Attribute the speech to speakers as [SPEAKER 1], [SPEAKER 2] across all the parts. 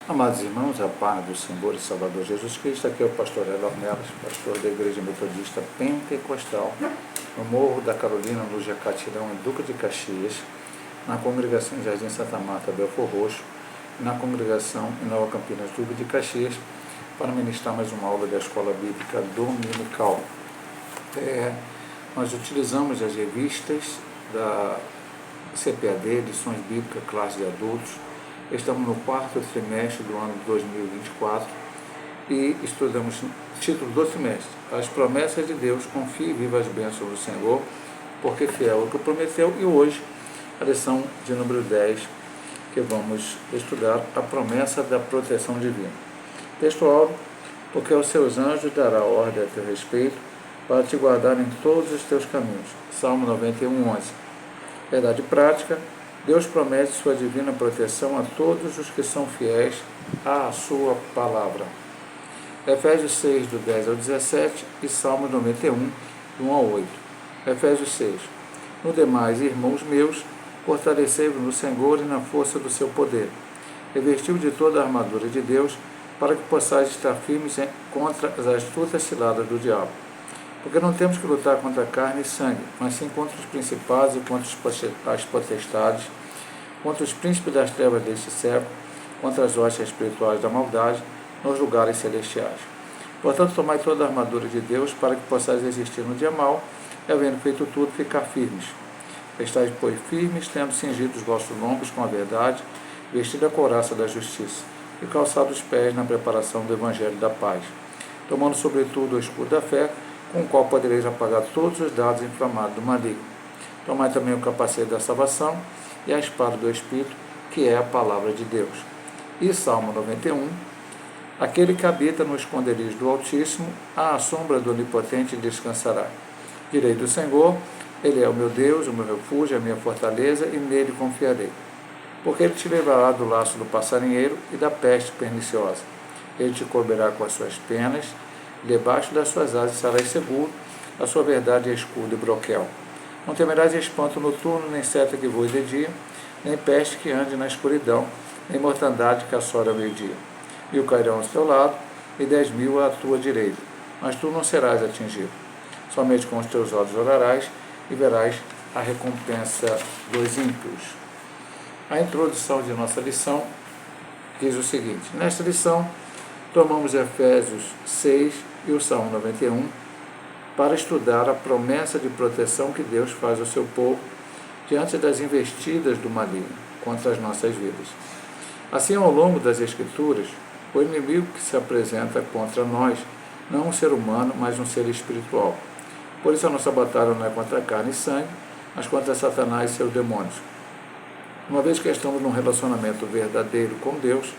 [SPEAKER 1] Amados irmãos, a paz do Senhor e Salvador Jesus Cristo, aqui é o pastor Hélio Ornelas, pastor da Igreja Metodista Pentecostal, no Morro da Carolina, no Jacatirão, em Duque de Caxias, na congregação Jardim Santa Marta, Belfor Roxo, e na congregação em Nova Campinas, Duque de Caxias, para ministrar mais uma aula da Escola Bíblica Dominical. Nós utilizamos as revistas da CPAD, Lições Bíblicas, Classe de Adultos. Estamos no quarto trimestre do ano de 2024 e estudamos o título do trimestre: As promessas de Deus, confie e viva as bênçãos do Senhor, porque fiel é o que prometeu. E hoje, a lição de número 10, que vamos estudar a promessa da proteção divina. Textual: porque aos seus anjos dará ordem a teu respeito, para te guardar em todos os teus caminhos. Salmo 91, 11. Verdade prática: Deus promete sua divina proteção a todos os que são fiéis à sua palavra. Efésios 6, do 10 ao 17 e Salmo 91, do 1 ao 8. Efésios 6. No demais, irmãos meus, fortalecei-vos no Senhor e na força do seu poder. Revestiu de toda a armadura de Deus, para que possais estar firmes contra as astutas ciladas do diabo. Porque não temos que lutar contra carne e sangue, mas sim contra os principados e contra as potestades, contra os príncipes das trevas deste século, contra as hostes espirituais da maldade, nos lugares celestiais. Portanto, tomai toda a armadura de Deus, para que possais resistir no dia mau, e havendo feito tudo, ficar firmes. Estais, pois, firmes, tendo cingido os vossos lombos com a verdade, vestido a couraça da justiça, e calçado os pés na preparação do evangelho da paz, tomando sobretudo o escudo da fé, com o qual podereis apagar todos os dardos inflamados do maligno. Tomai também o capacete da salvação e a espada do Espírito, que é a palavra de Deus. E Salmo 91, aquele que habita no esconderijo do Altíssimo, à sombra do Onipotente descansará. Direi do Senhor: Ele é o meu Deus, o meu refúgio, a minha fortaleza, e nele confiarei. Porque ele te livrará do laço do passarinheiro e da peste perniciosa. Ele te cobrirá com as suas penas, debaixo das suas asas estarás seguro, a sua verdade é escudo e broquel. Não temerás espanto noturno, nem seta que voe de dia, nem peste que ande na escuridão, nem mortandade que assora ao meio-dia. 1000 cairão ao teu lado, e 10.000 à tua direita, mas tu não serás atingido. Somente com os teus olhos orarás, e verás a recompensa dos ímpios. A introdução de nossa lição diz o seguinte: nesta lição, tomamos Efésios 6 e o Salmo 91 para estudar a promessa de proteção que Deus faz ao seu povo diante das investidas do maligno contra as nossas vidas. Assim, ao longo das Escrituras, o inimigo que se apresenta contra nós não é um ser humano, mas um ser espiritual. Por isso a nossa batalha não é contra carne e sangue, mas contra Satanás e seus demônios. Uma vez que estamos num relacionamento verdadeiro com Deus,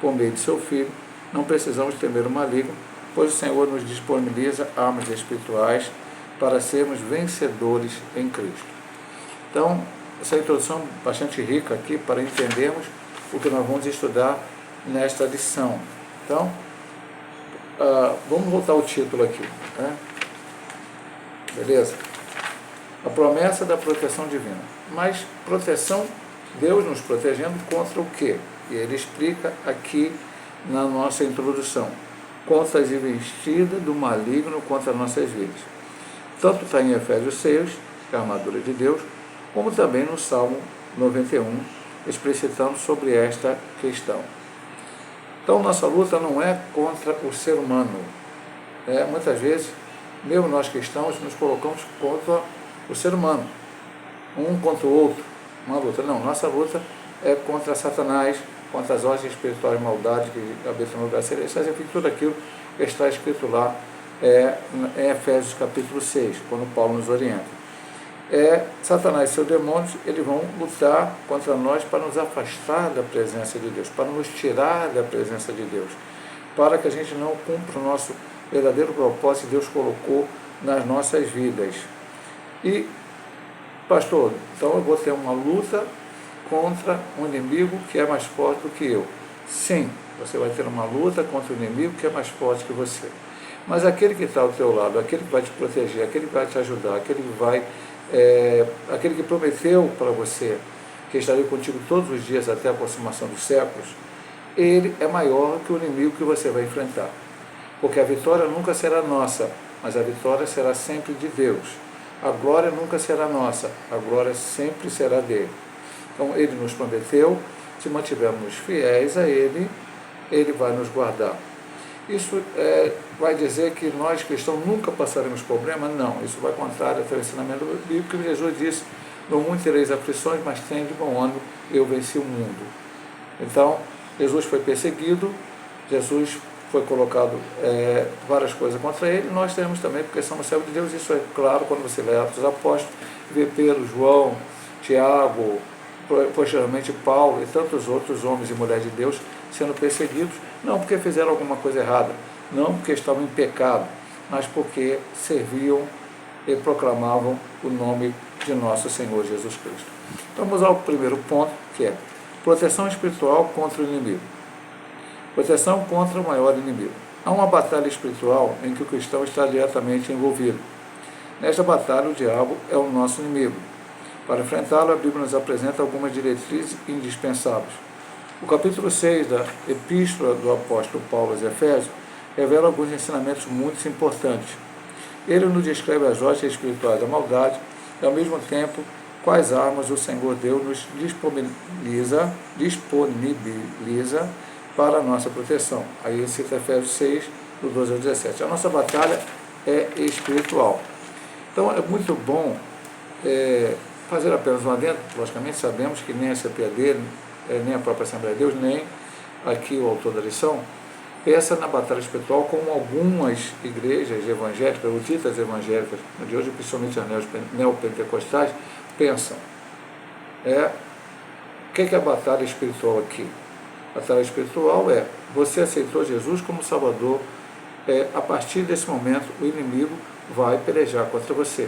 [SPEAKER 1] por meio de seu Filho, não precisamos temer o maligno, pois o Senhor nos disponibiliza armas espirituais para sermos vencedores em Cristo. Então, essa introdução bastante rica aqui para entendermos o que nós vamos estudar nesta lição. Então, vamos voltar ao título aqui, né? Beleza? A promessa da proteção divina. Mas proteção, Deus nos protegendo contra o quê? E ele explica aqui na nossa introdução: contra as investidas do maligno contra nossas vidas. Tanto está em Efésios 6, que é a armadura de Deus, como também no Salmo 91, explicitando sobre esta questão. Então, nossa luta não é contra o ser humano. Muitas vezes, mesmo nós cristãos, nos colocamos contra o ser humano, um contra o outro, uma luta. Não, nossa luta é contra Satanás, contra as hostes espirituais de maldade que habitam no lugar celestial, enfim, tudo aquilo que está escrito lá em Efésios capítulo 6, quando Paulo nos orienta. Satanás e seus demônios, eles vão lutar contra nós para nos afastar da presença de Deus, para nos tirar da presença de Deus, para que a gente não cumpra o nosso verdadeiro propósito que Deus colocou nas nossas vidas. E, pastor, então eu vou ter uma luta contra um inimigo que é mais forte do que eu. Sim, você vai ter uma luta contra um inimigo que é mais forte que você. Mas aquele que está ao teu lado, aquele que vai te proteger, aquele que vai te ajudar, aquele que prometeu para você que estaria contigo todos os dias até a consumação dos séculos, ele é maior que o inimigo que você vai enfrentar. Porque a vitória nunca será nossa, mas a vitória será sempre de Deus. A glória nunca será nossa, a glória sempre será dele. Então ele nos prometeu, se mantivermos fiéis a ele, ele vai nos guardar. Isso vai dizer que nós cristãos nunca passaremos problema? Não, isso vai contrário ao ensinamento bíblico, que Jesus disse: no mundo tereis aflições, mas tende bom ânimo, eu venci o mundo. Então, Jesus foi perseguido, Jesus foi colocado várias coisas contra ele, nós temos também, porque somos servos de Deus. Isso é claro quando você lê Atos dos Apóstolos, vê Pedro, João, Tiago, posteriormente Paulo e tantos outros homens e mulheres de Deus sendo perseguidos, não porque fizeram alguma coisa errada, não porque estavam em pecado, mas porque serviam e proclamavam o nome de nosso Senhor Jesus Cristo. Vamos ao primeiro ponto, que é proteção espiritual contra o inimigo. Proteção contra o maior inimigo. Há uma batalha espiritual em que o cristão está diretamente envolvido. Nesta batalha, o diabo é o nosso inimigo. Para enfrentá-lo, a Bíblia nos apresenta algumas diretrizes indispensáveis. O capítulo 6 da Epístola do apóstolo Paulo aos Efésios revela alguns ensinamentos muito importantes. Ele nos descreve as rochas espirituais da maldade e, ao mesmo tempo, quais armas o Senhor Deus nos disponibiliza para a nossa proteção. Aí cita Efésios 6, do 12 ao 17. A nossa batalha é espiritual. Então é muito bom fazer apenas um adendo. Logicamente sabemos que nem a CPAD, nem a própria Assembleia de Deus, nem aqui o autor da lição, pensa na batalha espiritual como algumas igrejas evangélicas, ou ditas evangélicas, de hoje principalmente as neopentecostais, pensam. O que é a batalha espiritual aqui? A batalha espiritual você aceitou Jesus como Salvador, a partir desse momento o inimigo vai pelejar contra você.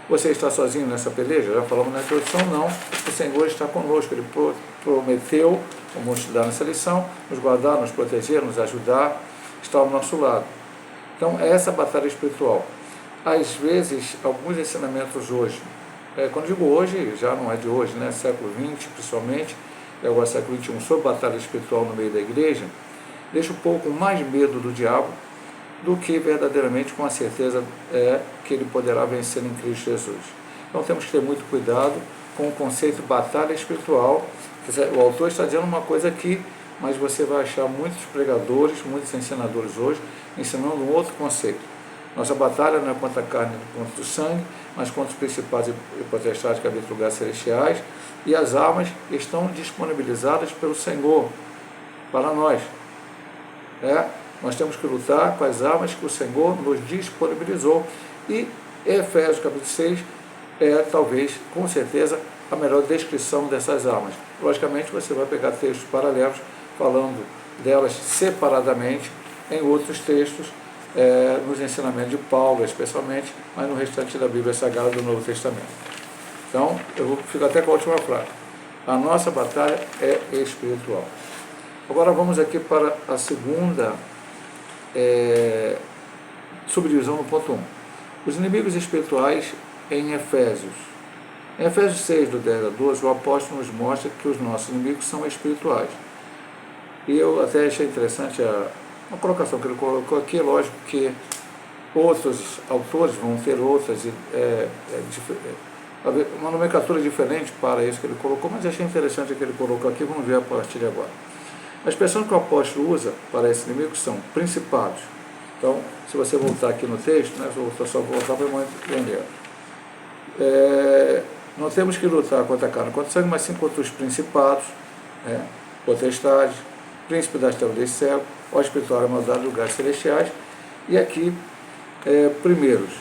[SPEAKER 1] Você está sozinho nessa peleja? Já falamos na introdução, não. O Senhor está conosco, Ele prometeu, vamos estudar nessa lição, nos guardar, nos proteger, nos ajudar, está ao nosso lado. Então, é essa batalha espiritual. Às vezes, alguns ensinamentos hoje, quando digo hoje, já não é de hoje, né? Século XX principalmente, agora século XXI, sobre batalha espiritual no meio da igreja, deixa um pouco mais medo do diabo do que verdadeiramente com a certeza que ele poderá vencer em Cristo Jesus. Então temos que ter muito cuidado com o conceito de batalha espiritual. O autor está dizendo uma coisa aqui, mas você vai achar muitos pregadores, muitos ensinadores hoje, ensinando um outro conceito. Nossa batalha não é contra a carne e contra o sangue, mas contra os principados e potestades que habitam em lugares celestiais, e as armas estão disponibilizadas pelo Senhor para nós. Nós temos que lutar com as armas que o Senhor nos disponibilizou. E Efésios capítulo 6 talvez, com certeza, a melhor descrição dessas armas. Logicamente, você vai pegar textos paralelos, falando delas separadamente, em outros textos, nos ensinamentos de Paulo, especialmente, mas no restante da Bíblia Sagrada do Novo Testamento. Então, eu fico até com a última frase. A nossa batalha é espiritual. Agora vamos aqui para a segunda subdivisão no ponto 1. Os inimigos espirituais em Efésios. Em Efésios 6, do 10 a 12, o apóstolo nos mostra que os nossos inimigos são espirituais. E eu até achei interessante a colocação que ele colocou aqui. É lógico que outros autores vão ter outras, uma nomenclatura diferente para isso que ele colocou, mas achei interessante o que ele colocou aqui. Vamos ver a partir de agora. A expressão que o apóstolo usa para esse inimigo são principados. Então, se você voltar aqui no texto, vou só voltar para entender. Não temos que lutar contra a carne, contra o sangue, mas sim contra os principados, potestades, príncipe das trevas desse século, ó espiritual, maldade, lugares celestiais. E aqui, primeiros,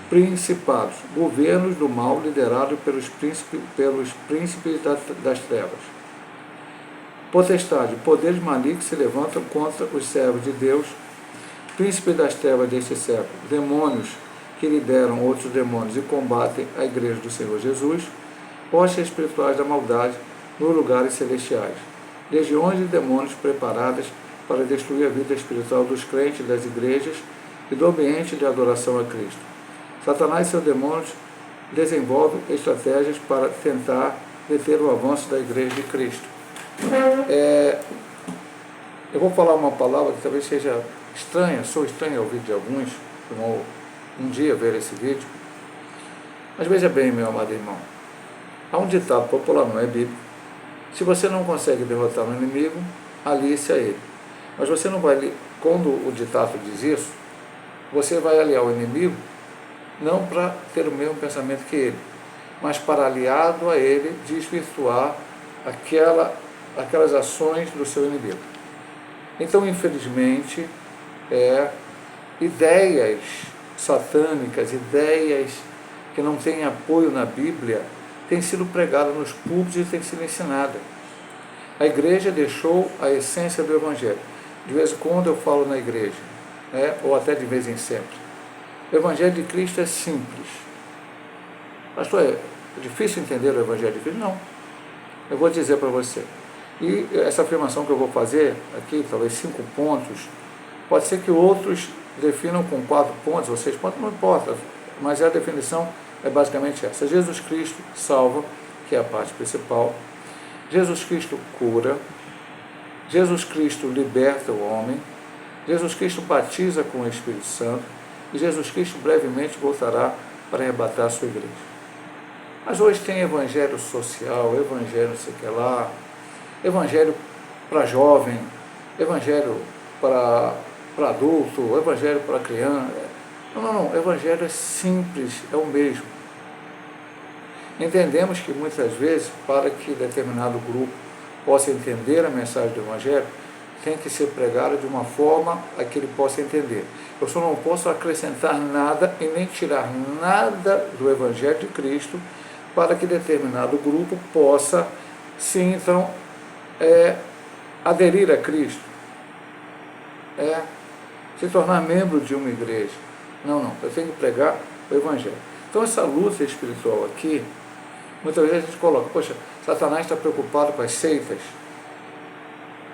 [SPEAKER 1] principados, governos do mal liderados pelos príncipes das trevas. Potestade, poderes malignos se levantam contra os servos de Deus. Príncipe das trevas deste século, demônios que lideram outros demônios e combatem a igreja do Senhor Jesus. Hostes espirituais da maldade nos lugares celestiais. Legiões de demônios preparadas para destruir a vida espiritual dos crentes das igrejas e do ambiente de adoração a Cristo. Satanás e seus demônios desenvolvem estratégias para tentar deter o avanço da igreja de Cristo. Eu vou falar uma palavra que talvez seja estranha, sou estranha ao ouvido de alguns, que vão um dia ver esse vídeo. Mas veja bem, meu amado irmão, há um ditado popular, não é bíblico: se você não consegue derrotar um inimigo, alie-se a ele. Mas você não vai, quando o ditado diz isso, você vai aliar o inimigo não para ter o mesmo pensamento que ele, mas para, aliado a ele, desvirtuar aquelas ações do seu inimigo. Então, infelizmente, ideias satânicas, ideias que não têm apoio na Bíblia, têm sido pregadas nos púlpitos e têm sido ensinadas. A igreja deixou a essência do Evangelho. De vez em quando eu falo na igreja, ou até de vez em sempre. O Evangelho de Cristo é simples. Pastor, é difícil entender o Evangelho de Cristo? Não. Eu vou dizer para você. E essa afirmação que eu vou fazer aqui, talvez 5 pontos, pode ser que outros definam com 4 pontos ou 6 pontos, não importa, mas a definição é basicamente essa. Jesus Cristo salva, que é a parte principal. Jesus Cristo cura. Jesus Cristo liberta o homem. Jesus Cristo batiza com o Espírito Santo. E Jesus Cristo brevemente voltará para arrebatar a sua igreja. Mas hoje tem evangelho social, evangelho não sei o que lá, evangelho para jovem, evangelho para adulto, evangelho para criança. Não, o evangelho é simples, é o mesmo. Entendemos que muitas vezes, para que determinado grupo possa entender a mensagem do evangelho, tem que ser pregada de uma forma a que ele possa entender. Eu só não posso acrescentar nada e nem tirar nada do evangelho de Cristo para que determinado grupo possa, sim, então, aderir a Cristo, se tornar membro de uma igreja. Não, eu tenho que pregar o evangelho. Então essa luta espiritual aqui, muitas vezes a gente coloca, poxa, Satanás está preocupado com as seitas.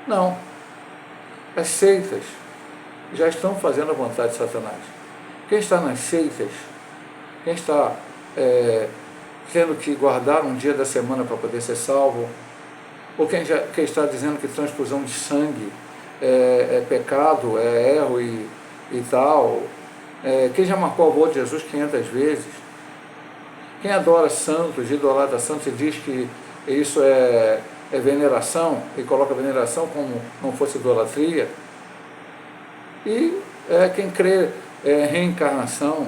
[SPEAKER 1] Não, as seitas já estão fazendo a vontade de Satanás. Quem está nas seitas, quem está tendo que guardar um dia da semana para poder ser salvo, ou quem está dizendo que transfusão de sangue é pecado, é erro e tal, quem já marcou a volta de Jesus 500 vezes, quem adora santos, idolatra santos e diz que isso é veneração, e coloca veneração como não fosse idolatria, e quem crê em reencarnação,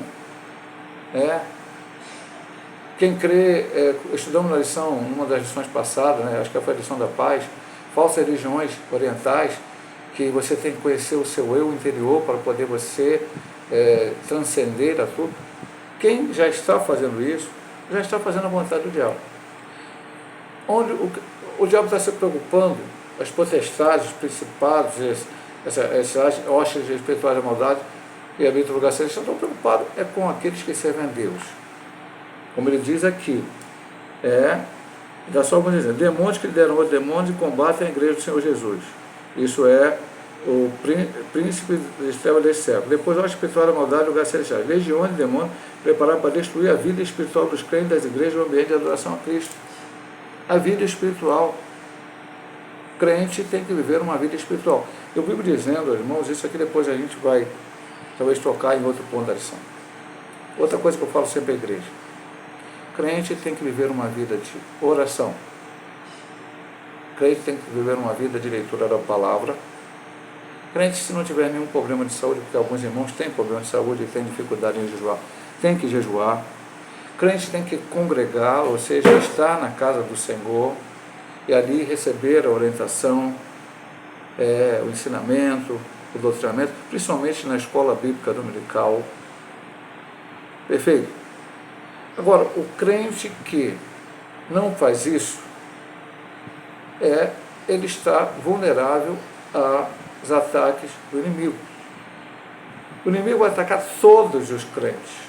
[SPEAKER 1] quem crê, estudamos na lição, numa das lições passadas, acho que foi a lição da paz, falsas religiões orientais, que você tem que conhecer o seu eu interior para poder você transcender a tudo. Quem já está fazendo isso, já está fazendo a vontade do diabo. Onde o diabo está se preocupando, as potestades, os principados, essas hostes espirituais da maldade e habitam no lugar celeste, estão preocupados com aqueles que servem a Deus. Como ele diz aqui, dá só alguns exemplos: demônios que lideram outros demônios e combatem a igreja do Senhor Jesus. Isso é o príncipe das trevas desse século. Depois, a espiritual da maldade, lugar celestial. Legiões de demônios preparados para destruir a vida espiritual dos crentes das igrejas, o ambiente de adoração a Cristo. A vida espiritual. O crente tem que viver uma vida espiritual. Eu vivo dizendo, irmãos, isso aqui depois a gente vai talvez tocar em outro ponto da lição. Outra coisa que eu falo sempre à igreja: o crente tem que viver uma vida de oração. O crente tem que viver uma vida de leitura da palavra. O crente, se não tiver nenhum problema de saúde, porque alguns irmãos têm problema de saúde e têm dificuldade em jejuar, tem que jejuar. O crente tem que congregar, ou seja, estar na casa do Senhor e ali receber a orientação, o ensinamento, o doutrinamento, principalmente na escola bíblica dominical. Perfeito? Agora, o crente que não faz isso, ele está vulnerável aos ataques do inimigo. O inimigo vai atacar todos os crentes.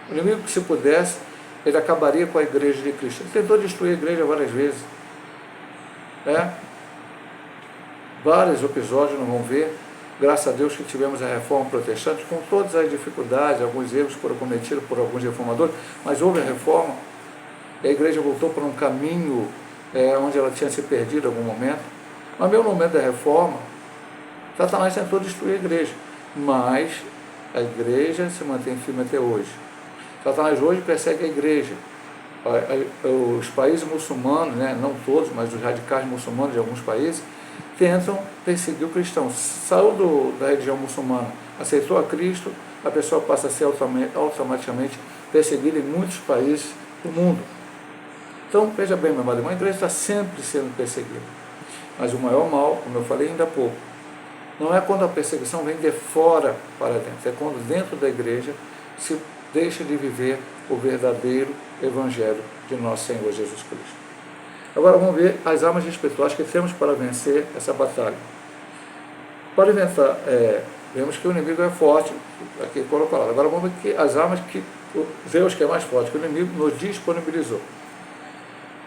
[SPEAKER 1] O inimigo, que se pudesse, ele acabaria com a igreja de Cristo. Ele tentou destruir a igreja várias vezes. Vários episódios, não vão ver. Graças a Deus que tivemos a reforma protestante, com todas as dificuldades, alguns erros foram cometidos por alguns reformadores, mas houve a reforma, e a igreja voltou para um caminho onde ela tinha se perdido em algum momento. Mas mesmo no momento da reforma, Satanás tentou destruir a igreja, mas a igreja se mantém firme até hoje. Satanás hoje persegue a igreja. Os países muçulmanos, né, não todos, mas os radicais muçulmanos de alguns países, tentam perseguir o cristão. Saiu da religião muçulmana, aceitou a Cristo, a pessoa passa a ser automaticamente perseguida em muitos países do mundo. Então, veja bem, meu amado irmão, a igreja está sempre sendo perseguida. Mas o maior mal, como eu falei ainda há pouco, não é quando a perseguição vem de fora para dentro, é quando dentro da igreja se deixa de viver o verdadeiro Evangelho de nosso Senhor Jesus Cristo. Agora vamos ver as armas espirituais que temos para vencer essa batalha. Para inventar, vemos que o inimigo é forte, aqui colocado. Agora vamos ver que as armas que Deus, que é mais forte que o inimigo, nos disponibilizou.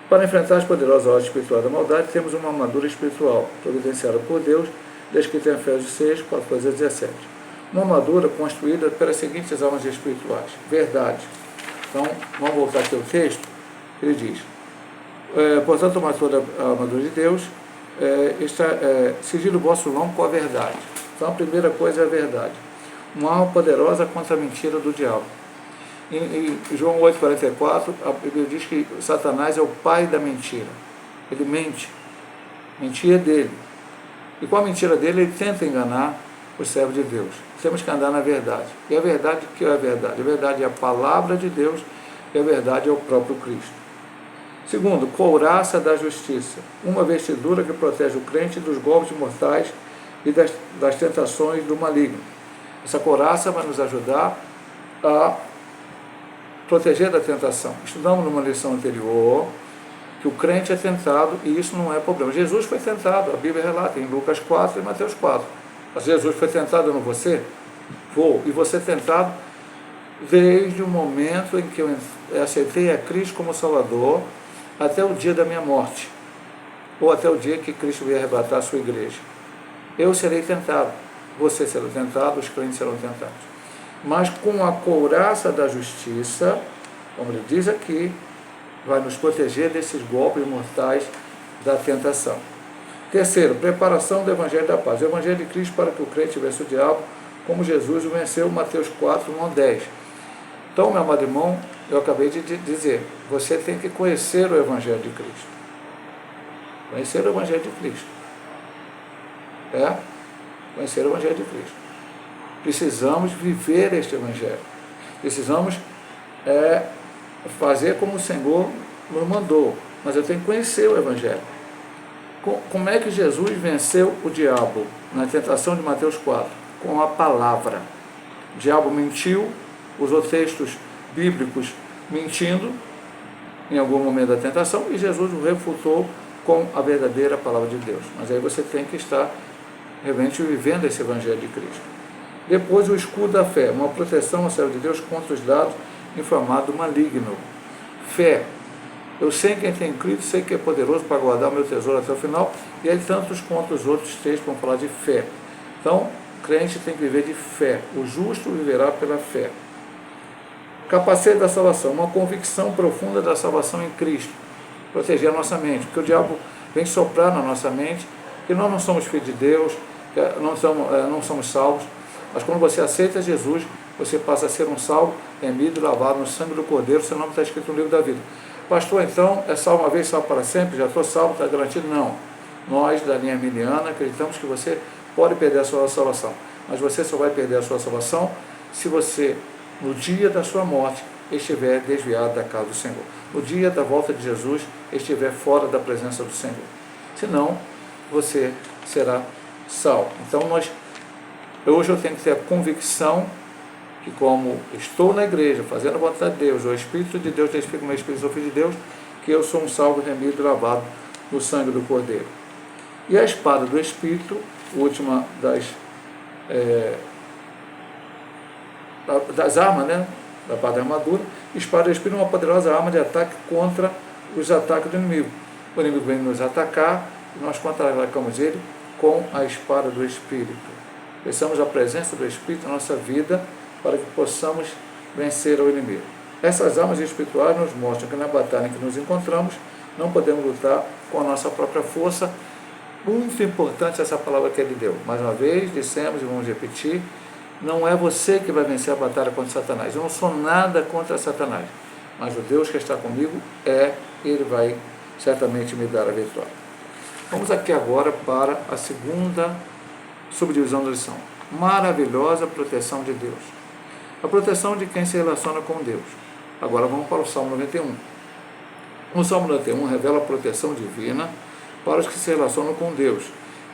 [SPEAKER 1] Para enfrentar as poderosas ordens espirituais da maldade, temos uma armadura espiritual, providenciada por Deus, descrita em Efésios 6, 14 a 17. Uma armadura construída pelas seguintes armas espirituais. Verdade. Então, vamos voltar aqui ao texto. Ele diz, portanto, tomai toda a armadura de Deus, cingindo o vosso lombo com a verdade. Então, a primeira coisa é a verdade. Uma arma poderosa contra a mentira do diabo. Em João 8,44, a Bíblia diz que Satanás é o pai da mentira. Ele mente. Mentir é dele. E com a mentira dele, ele tenta enganar os servos de Deus. Temos que andar na verdade. E a verdade, o que é a verdade? A verdade é a palavra de Deus e a verdade é o próprio Cristo. Segundo, couraça da justiça. Uma vestidura que protege o crente dos golpes mortais e das tentações do maligno. Essa couraça vai nos ajudar a proteger da tentação. Estudamos numa lição anterior que o crente é tentado e isso não é problema. Jesus foi tentado, a Bíblia relata em Lucas 4 e Mateus 4. Mas Jesus foi tentado, não você? Vou. E você tentado desde o momento em que eu aceitei a Cristo como Salvador até o dia da minha morte, ou até o dia que Cristo vier arrebatar a sua igreja. Eu serei tentado, você será tentado, os crentes serão tentados. Mas com a couraça da justiça, como ele diz aqui, vai nos proteger desses golpes mortais da tentação. Terceiro, preparação do Evangelho da Paz. O Evangelho de Cristo para que o crente vença o diabo, como Jesus o venceu, Mateus 4, 1 a 10. Então, meu amado irmão, eu acabei de dizer, você tem que conhecer o Evangelho de Cristo. Conhecer o Evangelho de Cristo. Conhecer o Evangelho de Cristo. Precisamos viver este Evangelho. Precisamos fazer como o Senhor nos mandou. Mas eu tenho que conhecer o Evangelho. Como é que Jesus venceu o diabo na tentação de Mateus 4? Com a palavra. O diabo mentiu, usou textos bíblicos mentindo em algum momento da tentação e Jesus o refutou com a verdadeira palavra de Deus. Mas aí você tem que estar realmente vivendo esse Evangelho de Cristo. Depois o escudo da fé, uma proteção ao servo de Deus contra os dados inflamados do maligno. Fé. Eu sei quem tem Cristo, sei que é poderoso para guardar o meu tesouro até o final, e aí tantos quanto os outros textos vão falar de fé. Então, o crente tem que viver de fé. O justo viverá pela fé. Capacete da salvação, uma convicção profunda da salvação em Cristo. Proteger a nossa mente, porque o diabo vem soprar na nossa mente que nós não somos filhos de Deus, não somos salvos, mas quando você aceita Jesus, você passa a ser um salvo, remido e lavado no sangue do Cordeiro, seu nome está escrito no livro da vida. Pastor, então, é salvo uma vez, salvo para sempre, já estou salvo, está garantido? Não. Nós, da linha miliana, acreditamos que você pode perder a sua salvação, mas você só vai perder a sua salvação se você, no dia da sua morte, estiver desviado da casa do Senhor. No dia da volta de Jesus, estiver fora da presença do Senhor. Senão, você será salvo. Então, hoje eu tenho que ter a convicção que como estou na igreja, fazendo a vontade de Deus, o Espírito de Deus testifica o meu Espírito, sou filho de Deus, que eu sou um salvo, remido e lavado no sangue do Cordeiro. E a espada do Espírito, última das armas, da parte da armadura, espada do Espírito é uma poderosa arma de ataque contra os ataques do inimigo. O inimigo vem nos atacar e nós contra-atacamos ele com a espada do Espírito. Precisamos da presença do Espírito na nossa vida para que possamos vencer o inimigo. Essas armas espirituais nos mostram que na batalha em que nos encontramos, não podemos lutar com a nossa própria força, Muito importante essa palavra que ele deu. Mais uma vez, dissemos e vamos repetir, não é você que vai vencer a batalha contra Satanás. Eu não sou nada contra Satanás, mas o Deus que está comigo ele vai certamente me dar a vitória. Vamos aqui agora para a segunda subdivisão da lição. Maravilhosa proteção de Deus. A proteção de quem se relaciona com Deus. Agora vamos para o Salmo 91. O Salmo 91 revela a proteção divina para os que se relacionam com Deus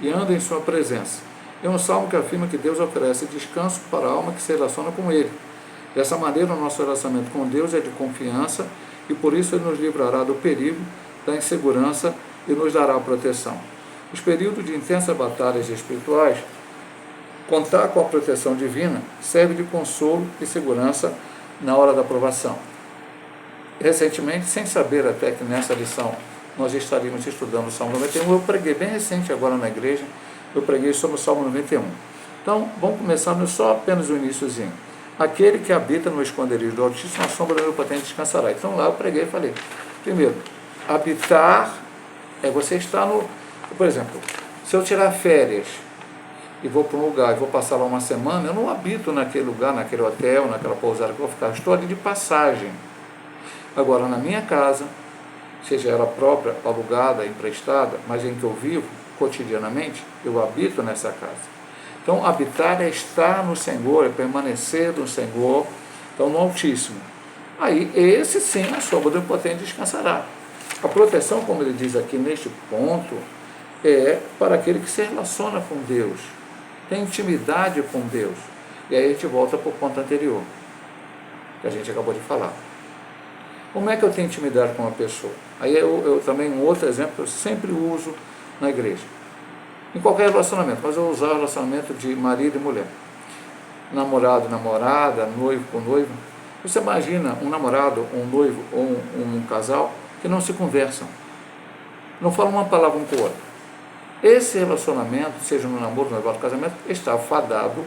[SPEAKER 1] e andam em sua presença. É um salmo que afirma que Deus oferece descanso para a alma que se relaciona com Ele. Dessa maneira, o nosso relacionamento com Deus é de confiança e por isso Ele nos livrará do perigo, da insegurança e nos dará proteção. Os períodos de intensas batalhas espirituais, contar com a proteção divina serve de consolo e segurança na hora da provação. Recentemente, sem saber até que nessa lição nós estaríamos estudando o Salmo 91, eu preguei bem recente agora na igreja, eu preguei sobre o Salmo 91. Então, vamos começar só apenas o iniciozinho. Aquele que habita no esconderijo do Altíssimo, a sombra do Onipotente descansará. Então lá eu preguei e falei, primeiro, habitar é você estar no... Por exemplo, se eu tirar férias e vou para um lugar e vou passar lá uma semana, eu não habito naquele lugar, naquele hotel, naquela pousada que eu vou ficar, estou ali de passagem. Agora, na minha casa, seja ela própria, alugada, emprestada, mas em que eu vivo cotidianamente, eu habito nessa casa. Então, habitar é estar no Senhor, é permanecer no Senhor, então no Altíssimo. Aí, esse sim, a sombra do Onipotente descansará. A proteção, como ele diz aqui neste ponto, é para aquele que se relaciona com Deus, tem intimidade com Deus. E aí a gente volta para o ponto anterior, que a gente acabou de falar. Como é que eu tenho intimidade com uma pessoa? Aí eu também, um outro exemplo, eu sempre uso na igreja. Em qualquer relacionamento, mas eu vou usar o relacionamento de marido e mulher. Namorado, namorada, noivo com noivo. Você imagina um namorado, um noivo ou um casal que não se conversam, não falam uma palavra um com o outro. Esse relacionamento, seja no namoro, no noivado, no casamento, está fadado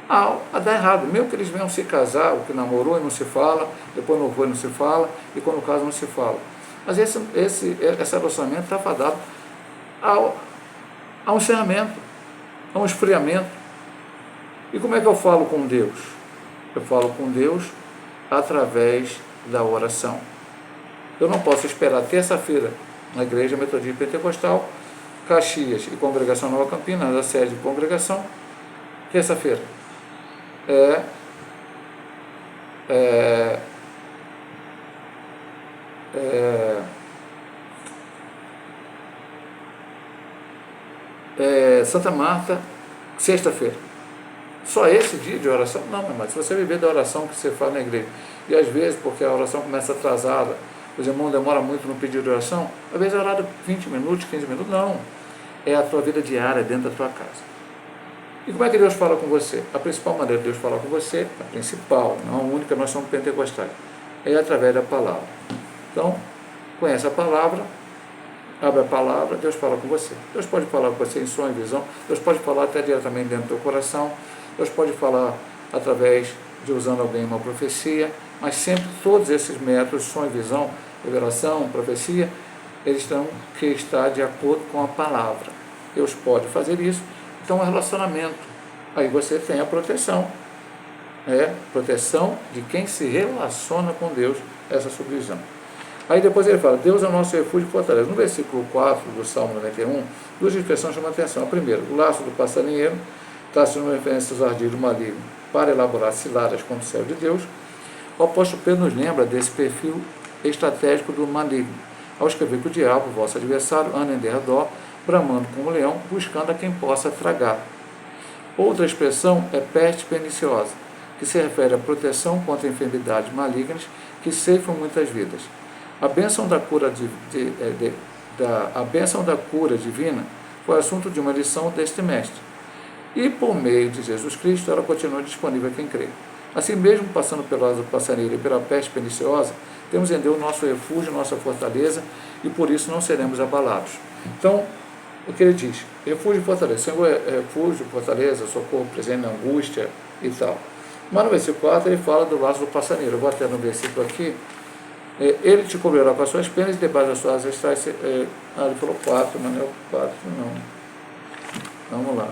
[SPEAKER 1] a dar errado. Mesmo que eles venham se casar, o que namorou e não se fala, depois noivou e não se fala, e quando casa não se fala. Mas esse relacionamento está fadado a um encerramento, a um esfriamento. E como é que eu falo com Deus? Eu falo com Deus através da oração. Eu não posso esperar terça-feira na Igreja Metodista Pentecostal, Caxias e Congregação Nova Campinas, a sede de congregação, terça-feira. Santa Marta, sexta-feira. Só esse dia de oração? Não, mas se você viver da oração que você faz na igreja, e às vezes, porque a oração começa atrasada, os irmãos demoram muito no pedido de oração, às vezes é orado 20 minutos, 15 minutos, não. É a tua vida diária dentro da tua casa. E como é que Deus fala com você? A principal maneira de Deus falar com você, a principal, não a única, nós somos pentecostais, é através da palavra. Então, conhece a palavra, abre a palavra, Deus fala com você. Deus pode falar com você em sonho e visão, Deus pode falar até diretamente dentro do teu coração, Deus pode falar através de usando alguém uma profecia, mas sempre todos esses métodos, sonho e visão, revelação, profecia, eles têm que estar de acordo com a palavra. Deus pode fazer isso, então é um relacionamento. Aí você tem a proteção, proteção de quem se relaciona com Deus, essa subdivisão. Aí depois ele fala, Deus é o nosso refúgio e fortaleza. No versículo 4 do Salmo 91, duas expressões chamam a atenção. A primeira, o laço do passarinheiro, está sendo uma referência aos ardis do maligno para elaborar ciladas contra o céu de Deus. O apóstolo Pedro nos lembra desse perfil estratégico do maligno, ao escrever que o diabo, vosso adversário, anda em derredor, bramando como um leão, buscando a quem possa tragar. Outra expressão é peste perniciosa, que se refere à proteção contra enfermidades malignas que ceifam muitas vidas. A bênção da cura divina foi assunto de uma lição deste mestre. E por meio de Jesus Cristo, ela continua disponível a quem crê. Assim mesmo, passando pelo laço do passarinheiro e pela peste perniciosa, temos em Deus nosso refúgio, nossa fortaleza, e por isso não seremos abalados. Então, o que ele diz? Refúgio e fortaleza. Senhor é refúgio, fortaleza, socorro, presente na angústia e tal. Mas no versículo 4 ele fala do laço do passarinheiro. Eu vou até no versículo aqui. Ele te cobrirá com as suas penas e debaixo das suas asas estás... ele falou 4, mas não é o 4, não. Vamos lá.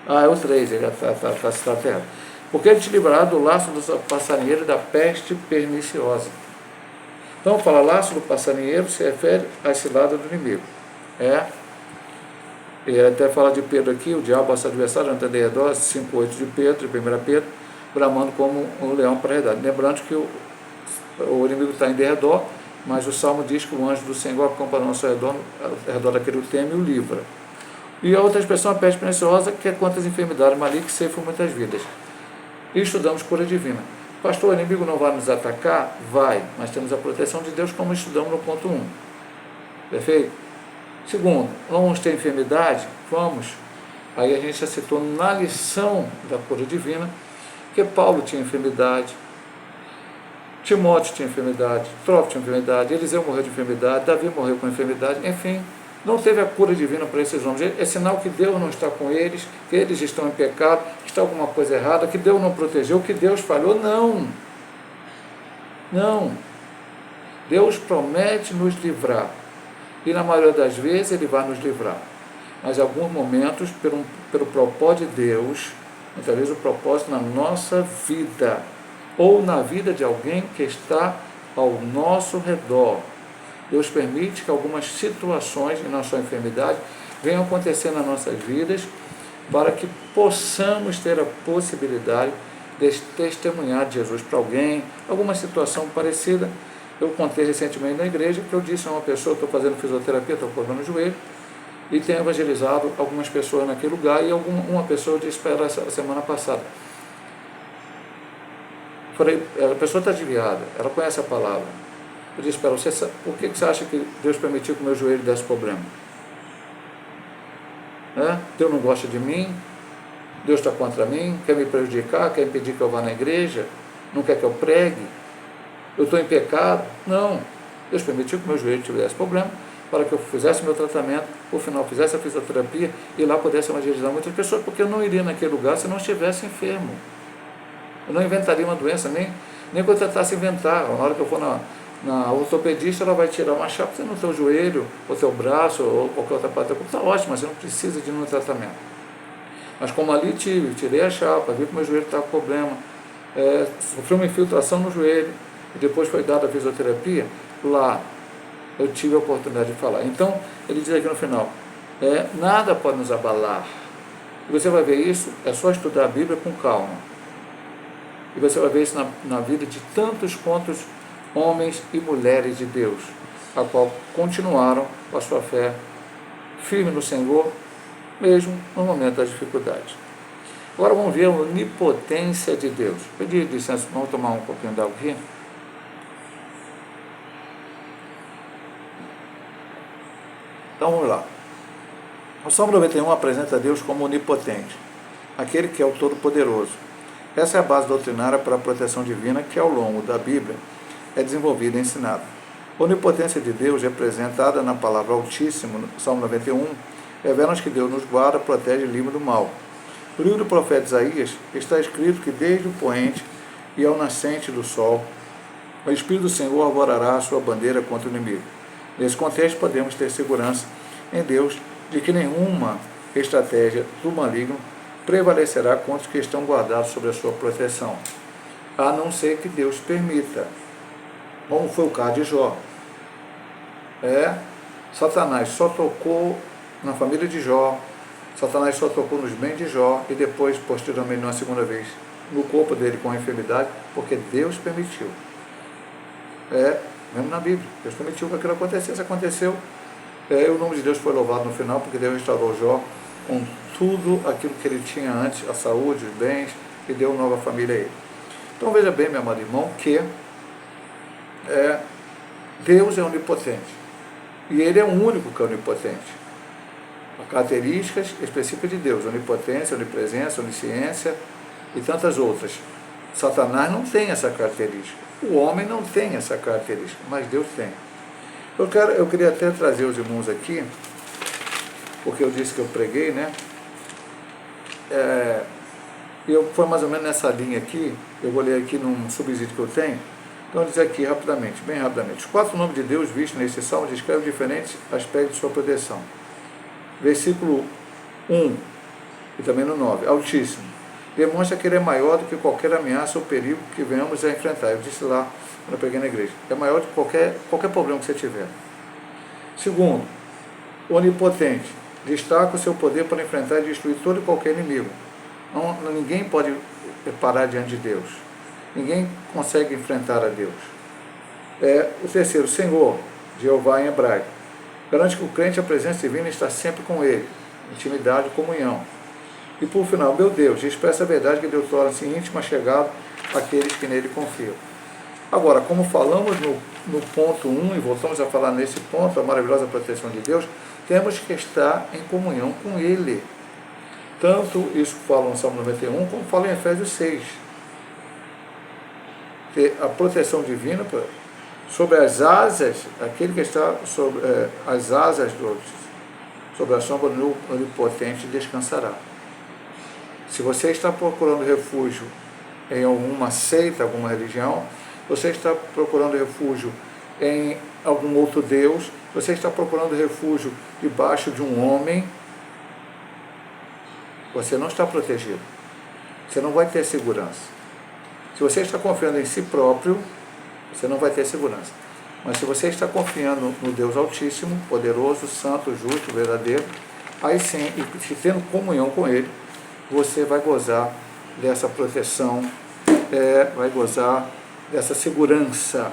[SPEAKER 1] Ah, é o 3, ele está citado errado. Porque ele te livrará do laço do passarinheiro e da peste perniciosa. Então, fala laço do passarinheiro se refere à cilada do inimigo. Ele até fala de Pedro aqui, o diabo, nosso adversário, anda de redor, 5:8 de Pedro, de 1 Pedro, bramando como um leão para redar. Lembrando que o inimigo está em derredor, mas o Salmo diz que o anjo do Senhor acompanha ao nosso redor, ao redor daquele que teme e o livra. E a outra expressão, a peste perniciosa, que é contra as enfermidades malignas que ceifam muitas vidas. E estudamos cura divina. Pastor, o inimigo não vai nos atacar? Vai, mas temos a proteção de Deus, como estudamos no ponto 1. Perfeito? Segundo, vamos ter enfermidade? Vamos. Aí a gente já citou na lição da cura divina que Paulo tinha enfermidade, Timóteo tinha enfermidade, Trófimo tinha enfermidade, Eliseu morreu de enfermidade, Davi morreu com enfermidade, enfim, não teve a cura divina para esses homens. É sinal que Deus não está com eles, que eles estão em pecado, que está alguma coisa errada, que Deus não protegeu, que Deus falhou. Não. Não. Deus promete nos livrar. E na maioria das vezes Ele vai nos livrar. Mas em alguns momentos, pelo propósito de Deus, muitas vezes o propósito na nossa vida, ou na vida de alguém que está ao nosso redor. Deus permite que algumas situações, e não só enfermidade, venham acontecer nas nossas vidas, para que possamos ter a possibilidade de testemunhar de Jesus para alguém, alguma situação parecida. Eu contei recentemente na igreja que eu disse a uma pessoa, estou fazendo fisioterapia, estou cortando o joelho, e tenho evangelizado algumas pessoas naquele lugar, e uma pessoa disse para ela essa semana passada, falei, a pessoa está desviada, ela conhece a palavra. Eu disse para ela, por que você acha que Deus permitiu que o meu joelho desse problema? Deus não gosta de mim, Deus está contra mim, quer me prejudicar, quer impedir que eu vá na igreja, não quer que eu pregue, eu estou em pecado. Não, Deus permitiu que o meu joelho tivesse problema, para que eu fizesse meu tratamento, no final fizesse a fisioterapia, e lá pudesse evangelizar muitas pessoas, porque eu não iria naquele lugar se não estivesse enfermo. Eu não inventaria uma doença, nem que eu tentasse inventar. Na hora que eu for na ortopedista, ela vai tirar uma chapa no teu joelho, ou teu braço, ou qualquer outra parte do corpo. Está ótimo, mas você não precisa de nenhum tratamento. Mas como ali tirei a chapa, vi que meu joelho estava com problema, sofri uma infiltração no joelho, e depois foi dada a fisioterapia, lá eu tive a oportunidade de falar. Então, ele diz aqui no final, nada pode nos abalar. E você vai ver isso, é só estudar a Bíblia com calma. E você vai ver isso na vida de tantos quantos homens e mulheres de Deus, a qual continuaram com a sua fé firme no Senhor, mesmo no momento das dificuldades. Agora vamos ver a onipotência de Deus. Pedi licença, vamos tomar um pouquinho d'água aqui. Então vamos lá. O Salmo 91 apresenta a Deus como onipotente, aquele que é o Todo-Poderoso. Essa é a base doutrinária para a proteção divina que, ao longo da Bíblia, é desenvolvida e ensinada. A onipotência de Deus, representada na palavra Altíssimo, no Salmo 91, revela-nos que Deus nos guarda, protege e livra do mal. No livro do profeta Isaías está escrito que desde o poente e ao nascente do sol, o Espírito do Senhor arvorará a sua bandeira contra o inimigo. Nesse contexto, podemos ter segurança em Deus de que nenhuma estratégia do maligno prevalecerá contra os que estão guardados sob a sua proteção, a não ser que Deus permita, como foi o caso de Jó. Satanás só tocou na família de Jó, Satanás só tocou nos bens de Jó, e depois, posteriormente, uma segunda vez, no corpo dele com a enfermidade, porque Deus permitiu. Mesmo na Bíblia, Deus permitiu que aquilo acontecesse, aconteceu, o nome de Deus foi louvado no final, porque Deus restaurou Jó com tudo aquilo que ele tinha antes, a saúde, os bens, e deu nova família a ele. Então veja bem, meu amado irmão, que Deus é onipotente, e Ele é o único que é onipotente. As características específicas de Deus, onipotência, onipresença, onisciência e tantas outras. Satanás não tem essa característica, o homem não tem essa característica, mas Deus tem. Eu queria até trazer os irmãos aqui, porque eu disse que eu preguei, foi mais ou menos nessa linha aqui, eu vou ler aqui num subsídio que eu tenho. Então, diz aqui rapidamente, bem rapidamente, os 4 nomes de Deus vistos nesse salmo descrevem diferentes aspectos de sua proteção. Versículo 1 e também no 9, Altíssimo. Demonstra que ele é maior do que qualquer ameaça ou perigo que venhamos a enfrentar. Eu disse lá quando eu peguei na igreja. É maior do que qualquer problema que você tiver. Segundo, onipotente. Destaca o seu poder para enfrentar e destruir todo e qualquer inimigo. Ninguém pode parar diante de Deus. Ninguém consegue enfrentar a Deus. O terceiro, Senhor, Jeová em hebraico. Garante que o crente, a presença divina está sempre com ele. Intimidade e comunhão. E por final, meu Deus, expressa a verdade que Deus torna-se íntimo, chegado àqueles que nele confiam. Agora, como falamos no ponto 1, e voltamos a falar nesse ponto, a maravilhosa proteção de Deus, temos que estar em comunhão com Ele. Tanto isso fala no Salmo 91, como fala em Efésios 6. Que a proteção divina sobre as asas, aquele que está sobre as asas sobre a sombra do onipotente descansará. Se você está procurando refúgio em alguma seita, alguma religião, você está procurando refúgio em algum outro Deus, você está procurando refúgio debaixo de um homem, você não está protegido. Você não vai ter segurança. Se você está confiando em si próprio, você não vai ter segurança. Mas se você está confiando no Deus Altíssimo, poderoso, santo, justo, verdadeiro, aí sim, e se tendo comunhão com Ele, você vai gozar dessa proteção, vai gozar dessa segurança.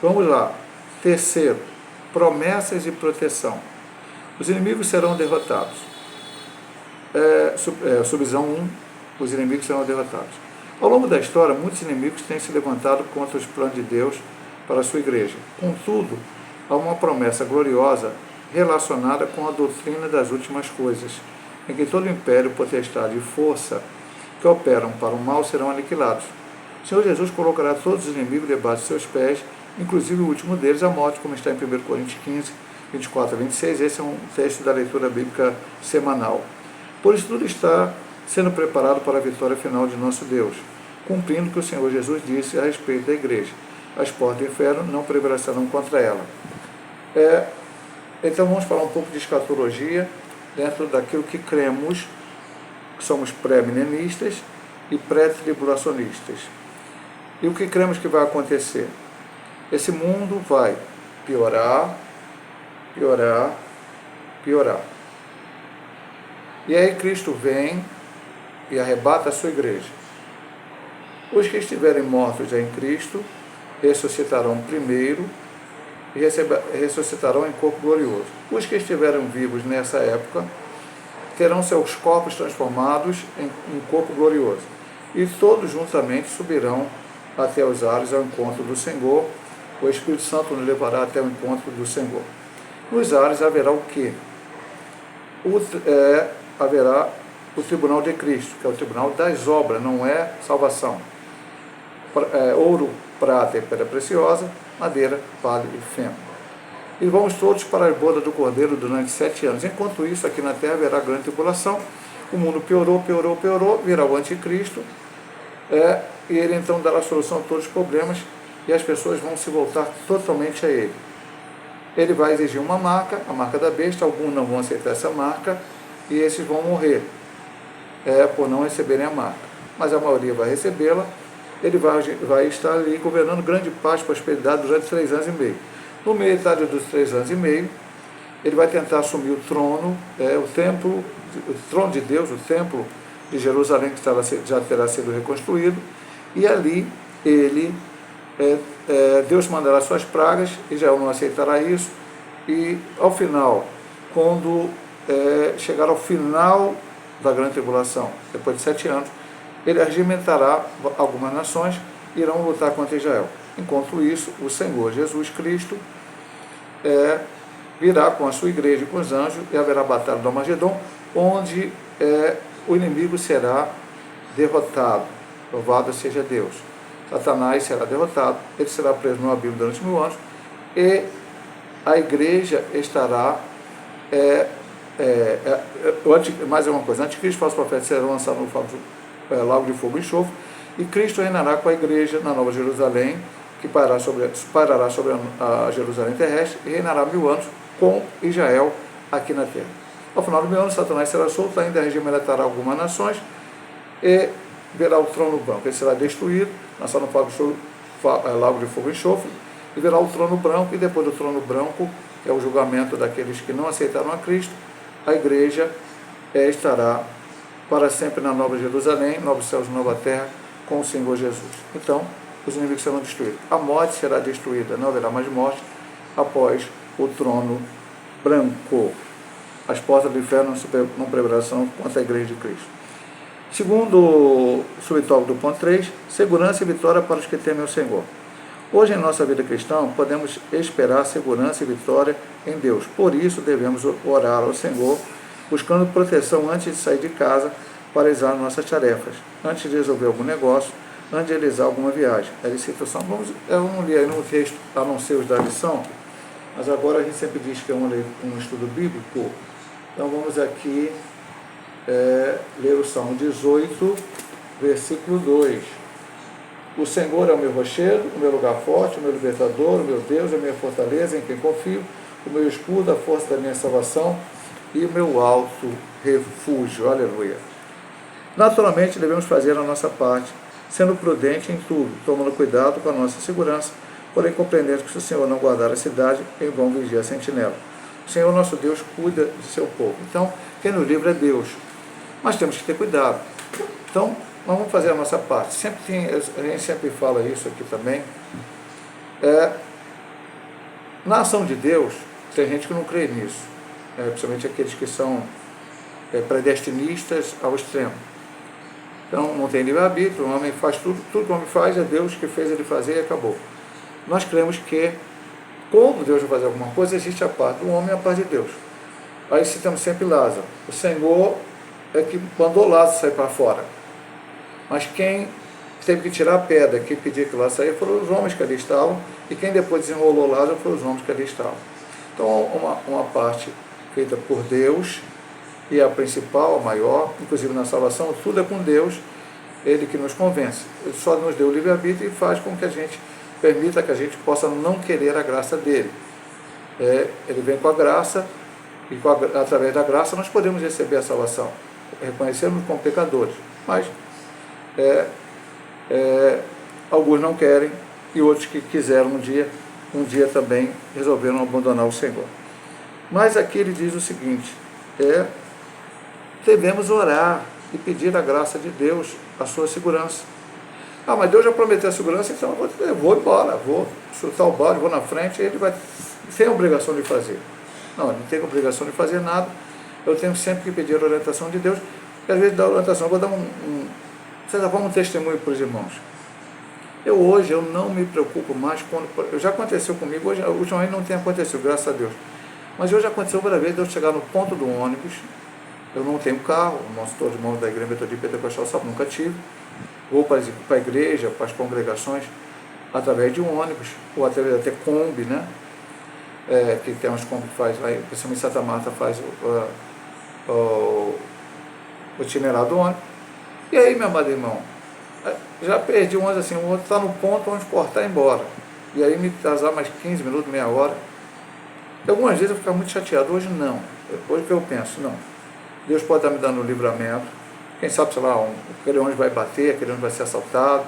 [SPEAKER 1] Vamos lá. Terceiro, promessas de proteção. Os inimigos serão derrotados. Subvisão 1, os inimigos serão derrotados. Ao longo da história, muitos inimigos têm se levantado contra os planos de Deus para a sua igreja. Contudo, há uma promessa gloriosa relacionada com a doutrina das últimas coisas, em que todo império, potestade e força que operam para o mal serão aniquilados. O Senhor Jesus colocará todos os inimigos debaixo de seus pés, inclusive o último deles, a morte, como está em 1 Coríntios 15, 24 a 26. Esse é um texto da leitura bíblica semanal. Por isso tudo está sendo preparado para a vitória final de nosso Deus, cumprindo o que o Senhor Jesus disse a respeito da igreja. As portas do inferno não prevalecerão contra ela. Então vamos falar um pouco de escatologia, dentro daquilo que cremos, que somos pré-milenistas e pré-tribulacionistas. E o que cremos que vai acontecer? Esse mundo vai piorar, piorar, piorar. E aí Cristo vem e arrebata a sua igreja. Os que estiverem mortos em Cristo ressuscitarão primeiro e ressuscitarão em corpo glorioso. Os que estiverem vivos nessa época terão seus corpos transformados em corpo glorioso. E todos juntamente subirão até os ares ao encontro do Senhor. O Espírito Santo nos levará até o encontro do Senhor. Nos ares haverá o quê? Haverá o tribunal de Cristo, que é o tribunal das obras, não é salvação. Ouro, prata e pedra preciosa, madeira, palha e feno. E vamos todos para a boda do Cordeiro durante 7 anos. Enquanto isso, aqui na terra haverá grande tribulação. O mundo piorou, virá o anticristo, e ele então dará a solução a todos os problemas, e as pessoas vão se voltar totalmente a ele. Ele vai exigir uma marca, a marca da besta. Alguns não vão aceitar essa marca, e esses vão morrer por não receberem a marca. Mas a maioria vai recebê-la. Ele vai estar ali governando grande paz e prosperidade durante 3 anos e meio. No meio dos 3 anos e meio, ele vai tentar assumir o trono, o trono de Deus, o templo de Jerusalém, que já terá sido reconstruído, e ali Deus mandará suas pragas. Israel não aceitará isso, e ao final, quando chegar ao final da grande tribulação, depois de 7 anos, ele arregimentará algumas nações, irão lutar contra Israel. Enquanto isso, o Senhor Jesus Cristo virá com a sua igreja e com os anjos, e haverá a batalha do Armagedon, onde o inimigo será derrotado. Louvado seja Deus. Satanás será derrotado, ele será preso no abismo durante 1000 anos, e a igreja estará... mais uma coisa, anticristo e falso profeta serão lançados no lago de fogo e enxofre, e Cristo reinará com a igreja na Nova Jerusalém, que pairará sobre a Jerusalém terrestre, e reinará 1000 anos com Israel aqui na terra. Ao final do meu ano, Satanás será solto, ainda regimentará algumas nações e verá o trono branco. Ele será destruído, lançado no lago de fogo e enxofre, e verá o trono branco, e depois do trono branco, que é o julgamento daqueles que não aceitaram a Cristo, a igreja estará para sempre na Nova Jerusalém, novos céus e nova terra, com o Senhor Jesus. Então, os inimigos serão destruídos. A morte será destruída, não haverá mais morte após o trono branco. As portas do inferno não prevalecerão contra a igreja de Cristo. Segundo o subtópico do ponto 3, segurança e vitória para os que temem o Senhor. Hoje, em nossa vida cristã, podemos esperar segurança e vitória em Deus. Por isso, devemos orar ao Senhor, buscando proteção antes de sair de casa para realizar nossas tarefas, antes de resolver algum negócio, antes de realizar alguma viagem. A licitação, eu não li aí no texto, a não ser os da lição, mas agora a gente sempre diz que é um estudo bíblico. Então vamos aqui ler o Salmo 18, versículo 2. O Senhor é o meu rochedo, o meu lugar forte, o meu libertador, o meu Deus, a minha fortaleza, em quem confio, o meu escudo, a força da minha salvação e o meu alto refúgio. Aleluia. Naturalmente, devemos fazer a nossa parte, sendo prudente em tudo, tomando cuidado com a nossa segurança, porém compreendendo que se o Senhor não guardar a cidade, em vão vigia a sentinela. O Senhor nosso Deus cuida de seu povo. Então, quem nos livra é Deus. Mas temos que ter cuidado. Então, nós vamos fazer a nossa parte. A gente sempre fala isso aqui também. Na ação de Deus, tem gente que não crê nisso. Principalmente aqueles que são predestinistas ao extremo. Então, não tem livre-arbítrio, o homem faz tudo que o homem faz, é Deus que fez ele fazer e acabou. Nós cremos que, quando Deus vai fazer alguma coisa, existe a parte do homem e a parte de Deus. Aí citamos sempre Lázaro. O Senhor é que mandou Lázaro sair para fora. Mas quem teve que tirar a pedra, que pedia que Lázaro saísse, foram os homens que ali estavam, e quem depois desenrolou Lázaro foram os homens que ali estavam. Então, uma parte feita por Deus, e a principal, a maior, inclusive na salvação, tudo é com Deus, Ele que nos convence. Ele só nos deu o livre-arbítrio e faz com que a gente, permita que a gente possa não querer a graça dele. Ele vem com a graça, e através da graça nós podemos receber a salvação, reconhecermos como pecadores. Mas alguns não querem, e outros que quiseram um dia também resolveram abandonar o Senhor. Mas aqui ele diz o seguinte, devemos orar e pedir a graça de Deus, a sua segurança. Mas Deus já prometeu a segurança, então eu vou embora, vou chutar o balde, vou na frente, ele vai ter a obrigação de fazer. Não, ele não tem obrigação de fazer nada, eu tenho sempre que pedir a orientação de Deus, e às vezes da orientação eu vou dar um testemunho para os irmãos. Hoje eu não me preocupo mais já aconteceu comigo, hoje, ultimamente não tem acontecido, graças a Deus, mas hoje aconteceu outra vez de eu chegar no ponto do ônibus. Eu não tenho carro, todos os irmãos da Igreja Metodista Pentecostal sabem, nunca tive. Vou para a igreja, para as congregações, através de um ônibus, ou até Kombi, né? Que tem umas Kombi que faz, principalmente em Santa Marta faz o itinerário do ônibus. E aí, meu amado irmão, já perdi um ônibus assim, o outro está no ponto onde cortar e ir embora. E aí me atrasar mais 15 minutos, meia hora. E algumas vezes eu ficava muito chateado, hoje não. Hoje que eu penso, não. Deus pode estar me dando um livramento, quem sabe, sei lá, aquele ônibus vai bater, aquele ônibus vai ser assaltado,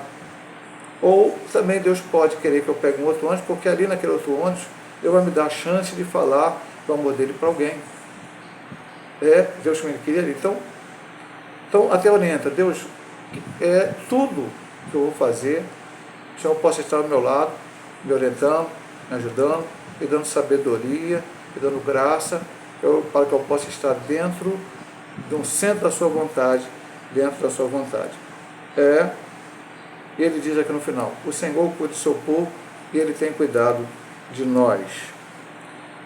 [SPEAKER 1] ou também Deus pode querer que eu pegue um outro ônibus, porque ali naquele outro ônibus, Deus vai me dar a chance de falar do amor dele para alguém. Deus que me queria ali. Então até orienta, Deus, tudo que eu vou fazer, o Senhor possa estar ao meu lado, me orientando, me ajudando, me dando sabedoria, me dando graça, para que eu possa estar dentro de um centro da sua vontade, dentro da sua vontade. E ele diz aqui no final, o Senhor cuida do seu povo e ele tem cuidado de nós.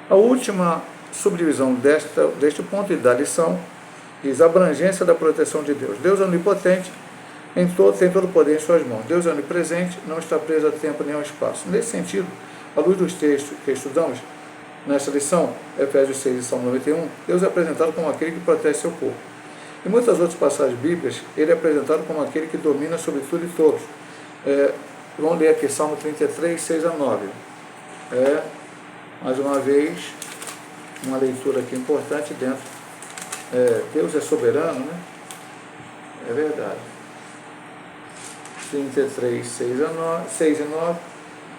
[SPEAKER 1] A última subdivisão deste ponto e da lição diz a abrangência da proteção de Deus. Deus é onipotente, tem todo o poder em suas mãos. Deus é onipresente, não está preso a tempo nem ao espaço. Nesse sentido, à luz dos textos que estudamos nesta lição, Efésios 6 e Salmo 91, Deus é apresentado como aquele que protege seu povo. Em muitas outras passagens bíblicas, ele é apresentado como aquele que domina sobre tudo e todos. Vamos ler aqui Salmo 33, 6 a 9. Mais uma vez, uma leitura aqui importante dentro Deus é soberano, né? É verdade. 33, 6 e 9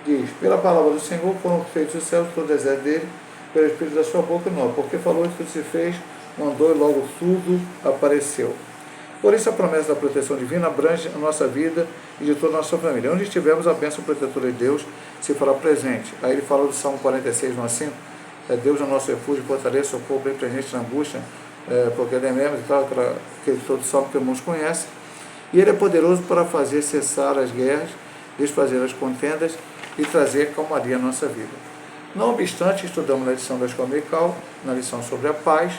[SPEAKER 1] diz: pela palavra do Senhor foram feitos os céus, todo o deserto dele, pelo Espírito da sua boca não, porque falou e tudo se fez, mandou e logo tudo apareceu. Por isso a promessa da proteção divina abrange a nossa vida e de toda a nossa família. Onde estivermos, a bênção protetora de Deus se fará presente. Aí ele fala do Salmo 46, 1 a 5, Deus é o nosso refúgio, fortaleza, socorro, bem presente na angústia, porque ele é mesmo e tal, aquele todo salmo que irmãos conhecem. E ele é poderoso para fazer cessar as guerras, desfazer as contendas e trazer calmaria à nossa vida. Não obstante, estudamos na lição da Escola Dominical, na lição sobre a paz,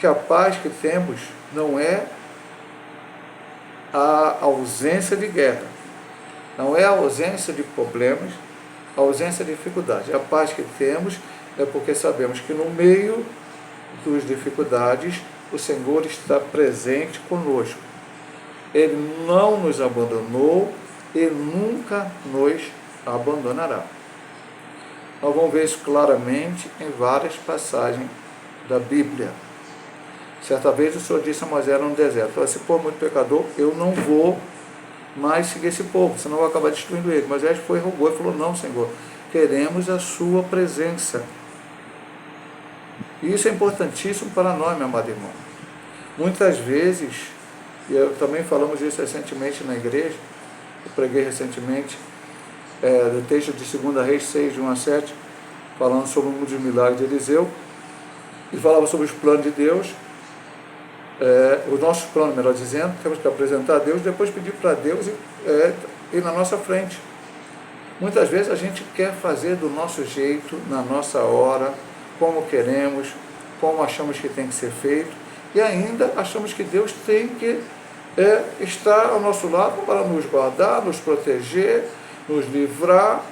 [SPEAKER 1] que a paz que temos não é a ausência de guerra, não é a ausência de problemas, a ausência de dificuldades. A paz que temos é porque sabemos que no meio das dificuldades o Senhor está presente conosco. Ele não nos abandonou e nunca nos abandonará. Nós vamos ver isso claramente em várias passagens da Bíblia. Certa vez o Senhor disse a Moisés no deserto: esse povo é muito pecador, eu não vou mais seguir esse povo, senão eu vou acabar destruindo ele. Moisés foi e rogou e falou: não, Senhor, queremos a sua presença. E isso é importantíssimo para nós, meu amado irmão. Muitas vezes, e eu também falamos isso recentemente na igreja, eu preguei recentemente, do texto de 2 Reis 6, de 1 a 7, falando sobre um dos milagres de Eliseu, e falava sobre os planos de Deus, os nossos planos, melhor dizendo, temos que apresentar a Deus, depois pedir para Deus ir na nossa frente. Muitas vezes a gente quer fazer do nosso jeito, na nossa hora, como queremos, como achamos que tem que ser feito, e ainda achamos que Deus tem que estar ao nosso lado para nos guardar, nos proteger, nos livrar,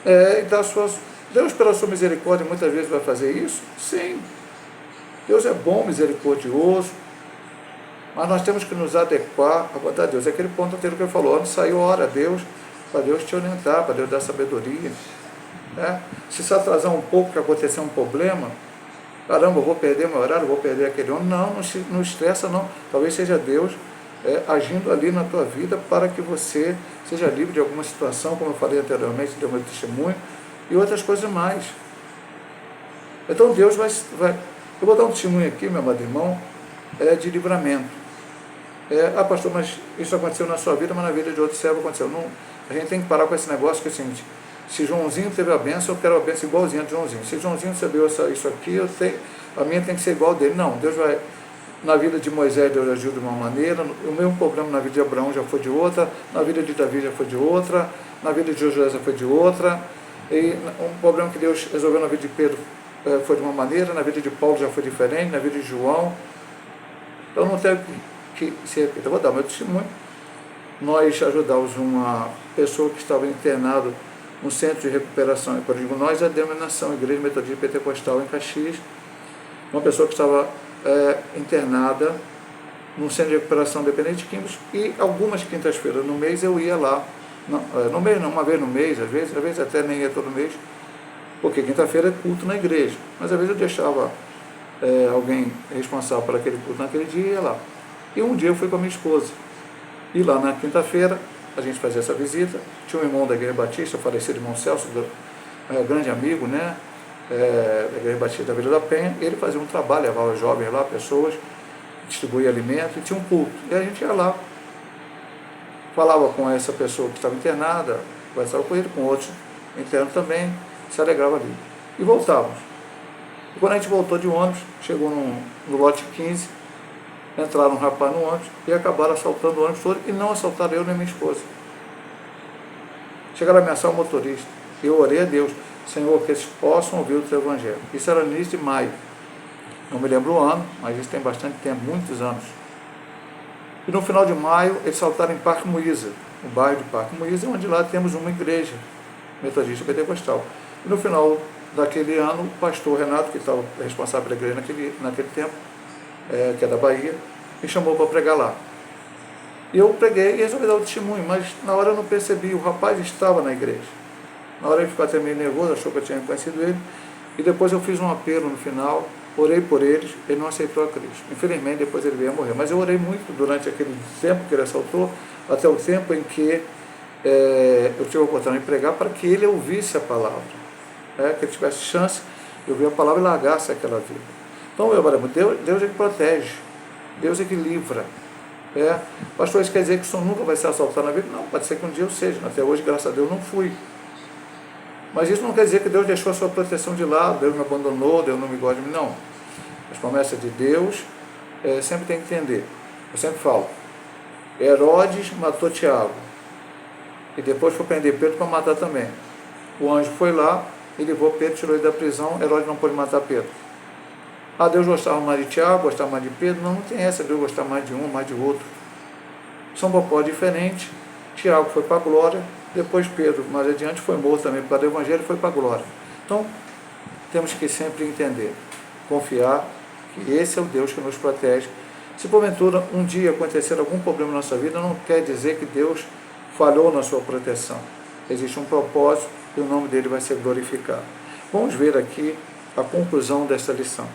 [SPEAKER 1] e dar suas... Deus, pela sua misericórdia, muitas vezes vai fazer isso? Sim. Deus é bom, misericordioso, mas nós temos que nos adequar à vontade de Deus. É aquele ponto anterior que ele falou: onde saiu, ora a Deus, para Deus te orientar, para Deus dar sabedoria. Se atrasar um pouco, que acontecer um problema, caramba, eu vou perder meu horário, eu vou perder aquele homem. Não estressa não. Talvez seja Deus agindo ali na tua vida para que você seja livre de alguma situação, como eu falei anteriormente, deu meu testemunho, e outras coisas mais. Então Deus vai... Eu vou dar um testemunho aqui, meu amado irmão, de livramento. Pastor, mas isso aconteceu na sua vida, mas na vida de outro servo aconteceu. Não, a gente tem que parar com esse negócio, que é o seguinte: se Joãozinho teve a bênção, eu quero a bênção igualzinha de Joãozinho. Se Joãozinho recebeu isso aqui, a minha tem que ser igual dele. Não, Deus vai... Na vida de Moisés, Deus agiu de uma maneira, o mesmo problema na vida de Abraão já foi de outra, na vida de Davi já foi de outra, na vida de Josué já foi de outra, e um problema que Deus resolveu na vida de Pedro foi de uma maneira, na vida de Paulo já foi diferente, na vida de João. Então não tem que se repetir. Eu vou dar meu testemunho. Nós ajudamos uma pessoa que estava internada no centro de recuperação. Quando digo nós, é a denominação Igreja Metodista Pentecostal em Caxias. Uma pessoa que estava internada num centro de recuperação dependente de químicos, e algumas quintas-feiras no mês eu ia lá. No mês não, uma vez no mês, às vezes até nem ia todo mês, porque quinta-feira é culto na igreja, mas às vezes eu deixava alguém responsável por aquele culto naquele dia e ia lá. E um dia eu fui com a minha esposa, e lá na quinta-feira a gente fazia essa visita. Tinha um irmão da Igreja Batista, o falecido irmão Celso, grande amigo, né, da Igreja Batista da Vila da Penha. Ele fazia um trabalho, levava jovens lá, pessoas, distribuía alimento, e tinha um culto, e a gente ia lá, falava com essa pessoa que estava internada, conversava com ele, com outros internos também, se alegrava ali, e voltávamos. E quando a gente voltou de ônibus, chegou no lote 15, entraram um rapaz no ônibus e acabaram assaltando o ônibus todo, e não assaltaram eu nem minha esposa. Chegaram a ameaçar o motorista. Eu orei a Deus: Senhor, que eles possam ouvir o teu evangelho. Isso era no início de maio. Não me lembro o ano, mas isso tem bastante tempo, muitos anos. E no final de maio, eles saltaram em Parque Muíza, no bairro de Parque Muíza, onde lá temos uma igreja metodista pentecostal. E no final daquele ano, o pastor Renato, que estava responsável pela igreja naquele tempo, que é da Bahia, me chamou para pregar lá. E eu preguei e resolvi dar o testemunho, mas na hora eu não percebi, o rapaz estava na igreja. Na hora ele ficou até meio nervoso, achou que eu tinha conhecido ele, e depois eu fiz um apelo no final, orei por eles, ele não aceitou a Cristo. Infelizmente, depois ele veio a morrer. Mas eu orei muito durante aquele tempo que ele assaltou, até o tempo em que eu tive a oportunidade de pregar, para que ele ouvisse a palavra, que ele tivesse chance de ouvir a palavra e largasse aquela vida. Então, Deus é que protege, Deus é que livra. Pastor, isso quer dizer que o senhor nunca vai ser assaltado na vida? Não, pode ser que um dia eu seja. Até hoje, graças a Deus, não fui. Mas isso não quer dizer que Deus deixou a sua proteção de lado, Deus me abandonou, Deus não me gosta de mim, não. As promessas de Deus, sempre tem que entender. Eu sempre falo, Herodes matou Tiago, e depois foi prender Pedro para matar também. O anjo foi lá, e levou Pedro, tirou ele da prisão, Herodes não pôde matar Pedro. Deus gostava mais de Tiago, gostava mais de Pedro? Não, não tem essa, Deus gostava mais de um, mais de outro. São propósitos diferentes. Tiago foi para a glória, depois Pedro, mais adiante, foi morto também por causa do Evangelho e foi para a glória. Então, temos que sempre entender, confiar que esse é o Deus que nos protege. Se porventura um dia acontecer algum problema na nossa vida, não quer dizer que Deus falhou na sua proteção. Existe um propósito e o nome dele vai ser glorificado. Vamos ver aqui a conclusão desta lição.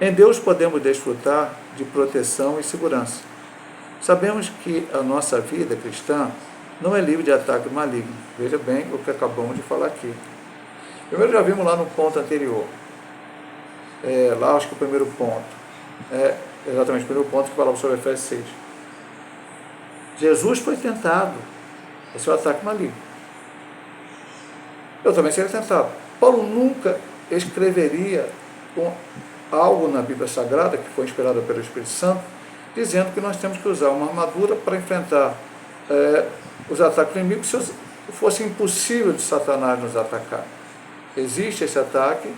[SPEAKER 1] Em Deus podemos desfrutar de proteção e segurança. Sabemos que a nossa vida cristã não é livre de ataque maligno. Veja bem o que acabamos de falar aqui. Primeiro já vimos lá no ponto anterior. Lá acho que o primeiro ponto. Exatamente o primeiro ponto que falava sobre Efésios 6. Jesus foi tentado. Esse é o ataque maligno. Eu também seria tentado. Paulo nunca escreveria algo na Bíblia Sagrada, que foi inspirada pelo Espírito Santo, dizendo que nós temos que usar uma armadura para enfrentar os ataques inimigos, se fosse impossível de Satanás nos atacar. Existe esse ataque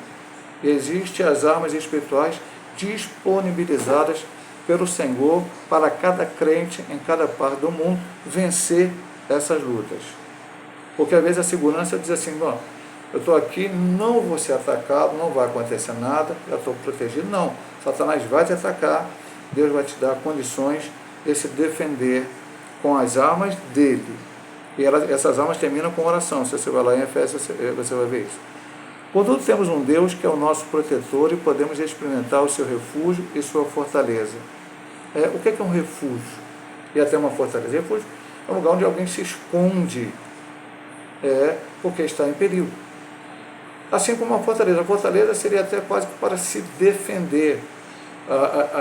[SPEAKER 1] e existem as armas espirituais disponibilizadas pelo Senhor para cada crente em cada parte do mundo vencer essas lutas. Porque às vezes a segurança diz assim, não, eu estou aqui, não vou ser atacado, não vai acontecer nada, já estou protegido. Não, Satanás vai te atacar, Deus vai te dar condições de se defender com as armas dele. E essas armas terminam com oração. Se você vai lá em Efésios, você vai ver isso. Contudo, temos um Deus que é o nosso protetor e podemos experimentar o seu refúgio e sua fortaleza. O que é um refúgio? E até uma fortaleza. Refúgio é um lugar onde alguém se esconde, porque está em perigo. Assim como uma fortaleza. A fortaleza seria até quase para se defender.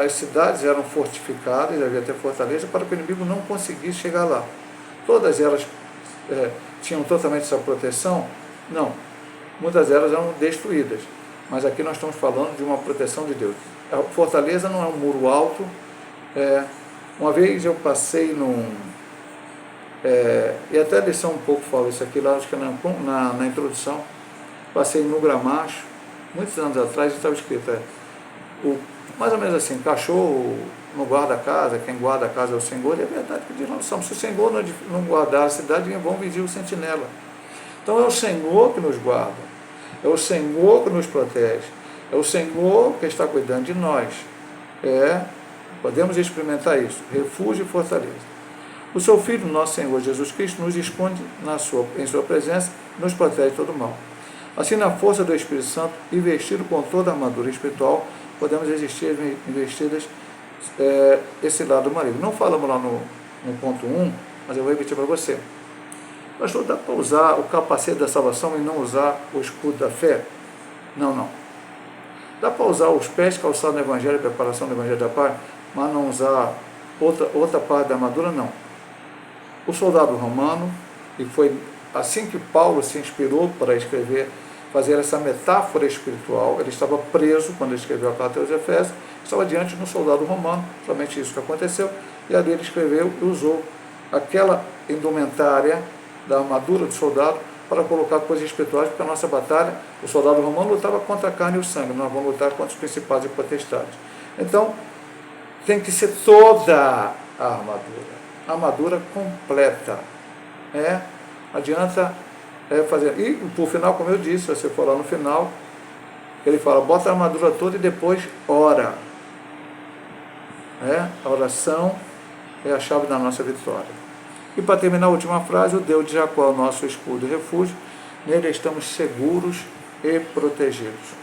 [SPEAKER 1] As cidades eram fortificadas, havia até fortaleza, para que o inimigo não conseguisse chegar lá. Todas elas tinham totalmente essa proteção? Não. Muitas delas eram destruídas. Mas aqui nós estamos falando de uma proteção de Deus. A fortaleza não é um muro alto. Uma vez eu passei e até a lição um pouco fala isso aqui, lá acho que na introdução, passei no Gramacho, muitos anos atrás, estava escrito, mais ou menos assim, cachorro não guarda a casa, quem guarda a casa é o Senhor, e é verdade que diz lá no Salmo, se o Senhor não guardar a cidade, vão vigiar o sentinela. Então é o Senhor que nos guarda, é o Senhor que nos protege, é o Senhor que está cuidando de nós. Podemos experimentar isso, refúgio e fortaleza. O seu Filho, nosso Senhor Jesus Cristo, nos esconde em sua presença e nos protege de todo mal. Assim, na força do Espírito Santo e vestido com toda a armadura espiritual, podemos resistir investidas esse lado maligno. Não falamos lá no ponto 1, mas eu vou repetir para você. Pastor, dá para usar o capacete da salvação e não usar o escudo da fé? Não. Dá para usar os pés calçados no Evangelho, a preparação do Evangelho da paz, mas não usar outra parte da armadura? Não. O soldado romano, e foi assim que Paulo se inspirou para fazer essa metáfora espiritual, ele estava preso quando ele escreveu a carta aos Efésios, estava diante de um soldado romano, somente isso que aconteceu, e ali ele escreveu e usou aquela indumentária da armadura do soldado para colocar coisas espirituais, porque a nossa batalha, o soldado romano lutava contra a carne e o sangue, nós vamos lutar contra os principados e potestades. Então, tem que ser toda a armadura completa. Adianta fazer. E, por final, como eu disse, se você for lá no final, ele fala, bota a armadura toda e depois ora. A oração é a chave da nossa vitória. E para terminar a última frase, o Deus de Jacó é o nosso escudo e refúgio, nele estamos seguros e protegidos.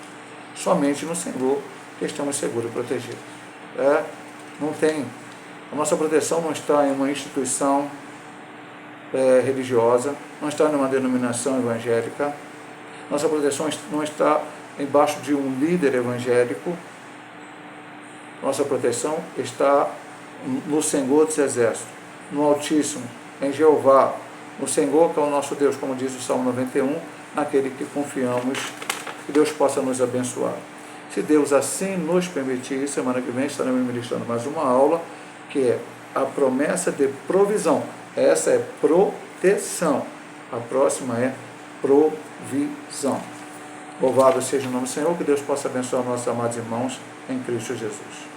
[SPEAKER 1] somente no Senhor que estamos seguros e protegidos. Não tem, a nossa proteção não está em uma instituição religiosa, não está numa denominação evangélica, nossa proteção não está embaixo de um líder evangélico, nossa proteção está no Senhor dos Exércitos, no Altíssimo, em Jeová, no Senhor que é o nosso Deus, como diz o Salmo 91, naquele que confiamos, que Deus possa nos abençoar. Se Deus assim nos permitir, semana que vem estaremos ministrando mais uma aula, que é a promessa de provisão. Essa é proteção, a próxima é provisão. Louvado seja o nome do Senhor, que Deus possa abençoar nossos amados irmãos em Cristo Jesus.